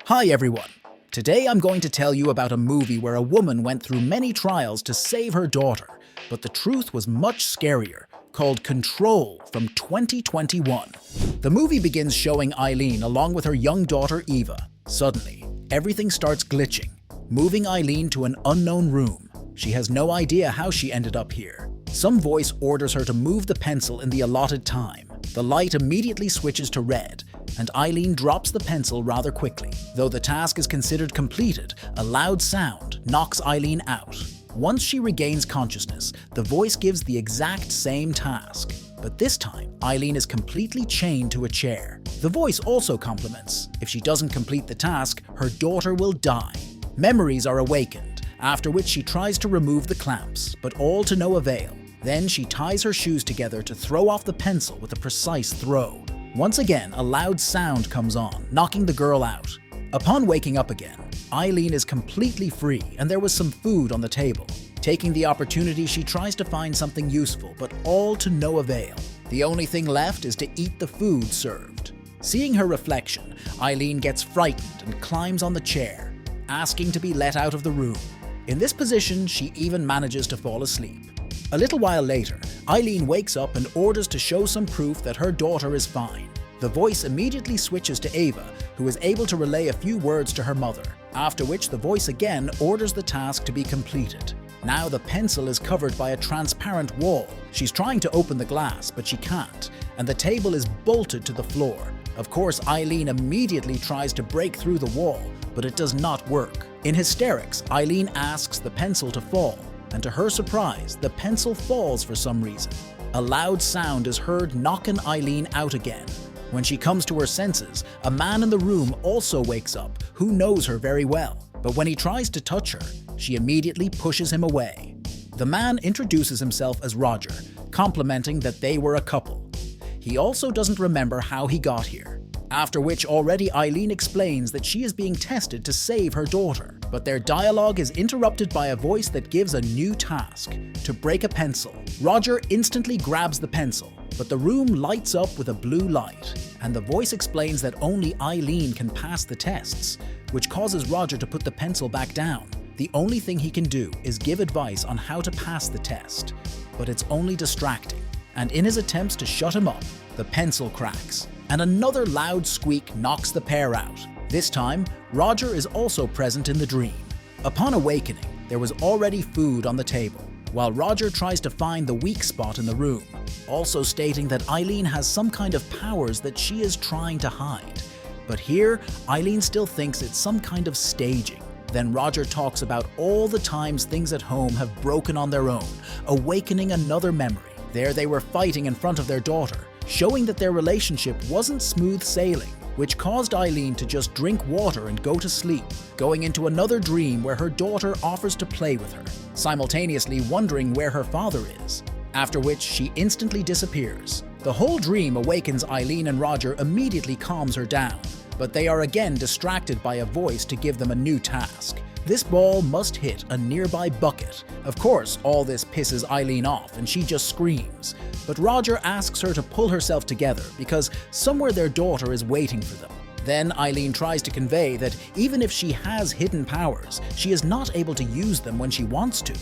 Hi everyone! Today I'm going to tell you about a movie where a woman went through many trials to save her daughter, but the truth was much scarier, called Control from 2021. The movie begins showing Eileen along with her young daughter Eva. Suddenly, everything starts glitching, moving Eileen to an unknown room. She has no idea how she ended up here. Some voice orders her to move the pencil in the allotted time. The light immediately switches to red, and Eileen drops the pencil rather quickly. Though the task is considered completed, a loud sound knocks Eileen out. Once she regains consciousness, the voice gives the exact same task. But this time, Eileen is completely chained to a chair. The voice also compliments. If she doesn't complete the task, her daughter will die. Memories are awakened, after which she tries to remove the clamps, but all to no avail. Then she ties her shoes together to throw off the pencil with a precise throw. Once again, a loud sound comes on, knocking the girl out. Upon waking up again, Eileen is completely free and there was some food on the table. Taking the opportunity, she tries to find something useful, but all to no avail. The only thing left is to eat the food served. Seeing her reflection, Eileen gets frightened and climbs on the chair, asking to be let out of the room. In this position, she even manages to fall asleep. A little while later, Eileen wakes up and orders to show some proof that her daughter is fine. The voice immediately switches to Ava, who is able to relay a few words to her mother, after which the voice again orders the task to be completed. Now the pencil is covered by a transparent wall. She's trying to open the glass, but she can't, and the table is bolted to the floor. Of course, Eileen immediately tries to break through the wall, but it does not work. In hysterics, Eileen asks the pencil to fall, and to her surprise, the pencil falls for some reason. A loud sound is heard knocking Eileen out again. When she comes to her senses, a man in the room also wakes up who knows her very well. But when he tries to touch her, she immediately pushes him away. The man introduces himself as Roger, complimenting that they were a couple. He also doesn't remember how he got here. After which already Eileen explains that she is being tested to save her daughter. But their dialogue is interrupted by a voice that gives a new task: to break a pencil. Roger instantly grabs the pencil, but the room lights up with a blue light, and the voice explains that only Eileen can pass the tests, which causes Roger to put the pencil back down. The only thing he can do is give advice on how to pass the test, but it's only distracting, and in his attempts to shut him up, the pencil cracks, and another loud squeak knocks the pair out. This time, Roger is also present in the dream. Upon awakening, there was already food on the table, while Roger tries to find the weak spot in the room, also stating that Eileen has some kind of powers that she is trying to hide. But here, Eileen still thinks it's some kind of staging. Then Roger talks about all the times things at home have broken on their own, awakening another memory. There they were fighting in front of their daughter, showing that their relationship wasn't smooth sailing, which caused Eileen to just drink water and go to sleep, going into another dream where her daughter offers to play with her, simultaneously wondering where her father is, after which she instantly disappears. The whole dream awakens Eileen, and Roger immediately calms her down, but they are again distracted by a voice to give them a new task. This ball must hit a nearby bucket. Of course, all this pisses Eileen off and she just screams. But Roger asks her to pull herself together because somewhere their daughter is waiting for them. Then Eileen tries to convey that even if she has hidden powers, she is not able to use them when she wants to.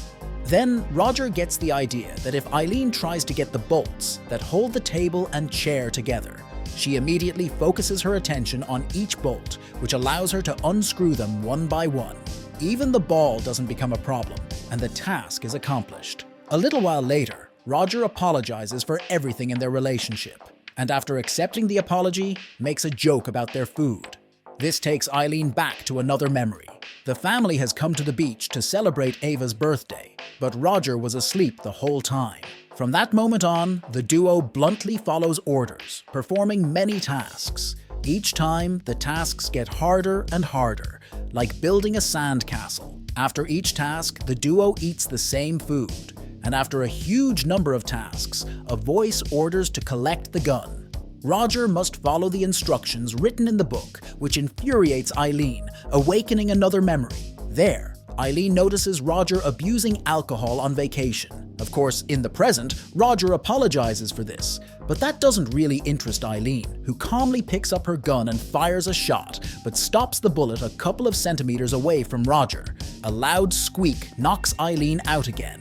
Then Roger gets the idea that if Eileen tries to get the bolts that hold the table and chair together, she immediately focuses her attention on each bolt, which allows her to unscrew them one by one. Even the ball doesn't become a problem, and the task is accomplished. A little while later, Roger apologizes for everything in their relationship, and after accepting the apology, makes a joke about their food. This takes Eileen back to another memory. The family has come to the beach to celebrate Ava's birthday, but Roger was asleep the whole time. From that moment on, the duo bluntly follows orders, performing many tasks. Each time, the tasks get harder and harder, like building a sandcastle. After each task, the duo eats the same food, and after a huge number of tasks, a voice orders to collect the gun. Roger must follow the instructions written in the book, which infuriates Eileen, awakening another memory. There, Eileen notices Roger abusing alcohol on vacation. Of course, in the present, Roger apologizes for this, but that doesn't really interest Eileen, who calmly picks up her gun and fires a shot, but stops the bullet a couple of centimeters away from Roger. A loud squeak knocks Eileen out again.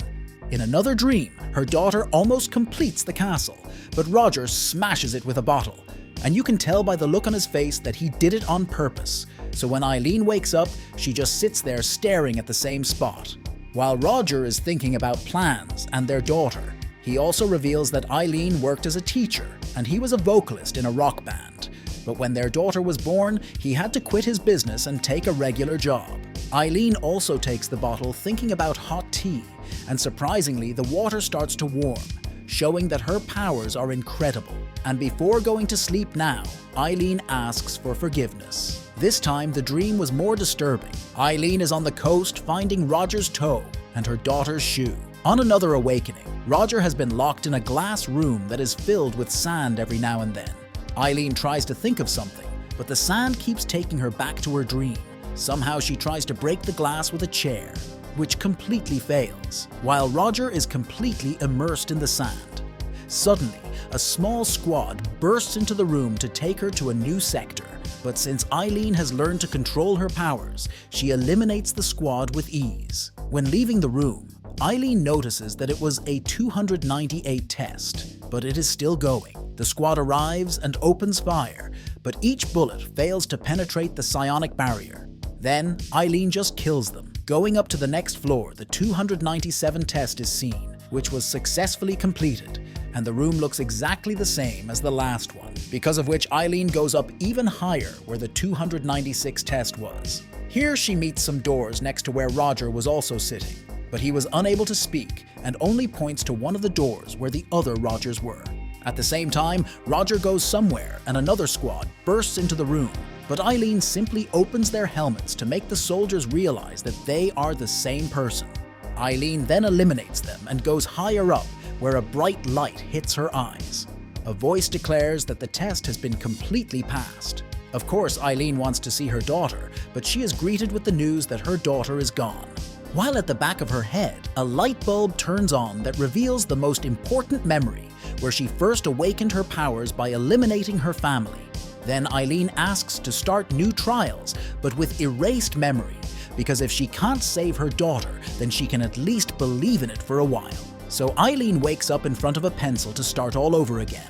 In another dream, her daughter almost completes the castle, but Roger smashes it with a bottle. And you can tell by the look on his face that he did it on purpose. So when Eileen wakes up, she just sits there staring at the same spot. While Roger is thinking about plans and their daughter, he also reveals that Eileen worked as a teacher and he was a vocalist in a rock band. But when their daughter was born, he had to quit his business and take a regular job. Eileen also takes the bottle thinking about hot tea, and surprisingly, the water starts to warm, showing that her powers are incredible. And before going to sleep now, Eileen asks for forgiveness. This time, the dream was more disturbing. Eileen is on the coast finding Roger's toe and her daughter's shoe. On another awakening, Roger has been locked in a glass room that is filled with sand every now and then. Eileen tries to think of something, but the sand keeps taking her back to her dream. Somehow she tries to break the glass with a chair, which completely fails, while Roger is completely immersed in the sand. Suddenly, a small squad bursts into the room to take her to a new sector, but since Eileen has learned to control her powers, she eliminates the squad with ease. When leaving the room, Eileen notices that it was a 298 test, but it is still going. The squad arrives and opens fire, but each bullet fails to penetrate the psionic barrier. Then, Eileen just kills them. Going up to the next floor, the 297 test is seen, which was successfully completed, and the room looks exactly the same as the last one, because of which Eileen goes up even higher where the 296 test was. Here she meets some doors next to where Roger was also sitting, but he was unable to speak and only points to one of the doors where the other Rogers were. At the same time, Roger goes somewhere and another squad bursts into the room, but Eileen simply opens their helmets to make the soldiers realize that they are the same person. Eileen then eliminates them and goes higher up where a bright light hits her eyes. A voice declares that the test has been completely passed. Of course, Eileen wants to see her daughter, but she is greeted with the news that her daughter is gone. While at the back of her head, a light bulb turns on that reveals the most important memory, where she first awakened her powers by eliminating her family. Then Eileen asks to start new trials, but with erased memory, because if she can't save her daughter, then she can at least believe in it for a while. So Eileen wakes up in front of a pencil to start all over again.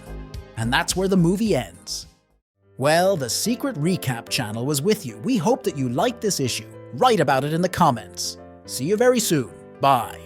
And that's where the movie ends. Well, the Secret Recap channel was with you. We hope that you liked this issue. Write about it in the comments. See you very soon. Bye.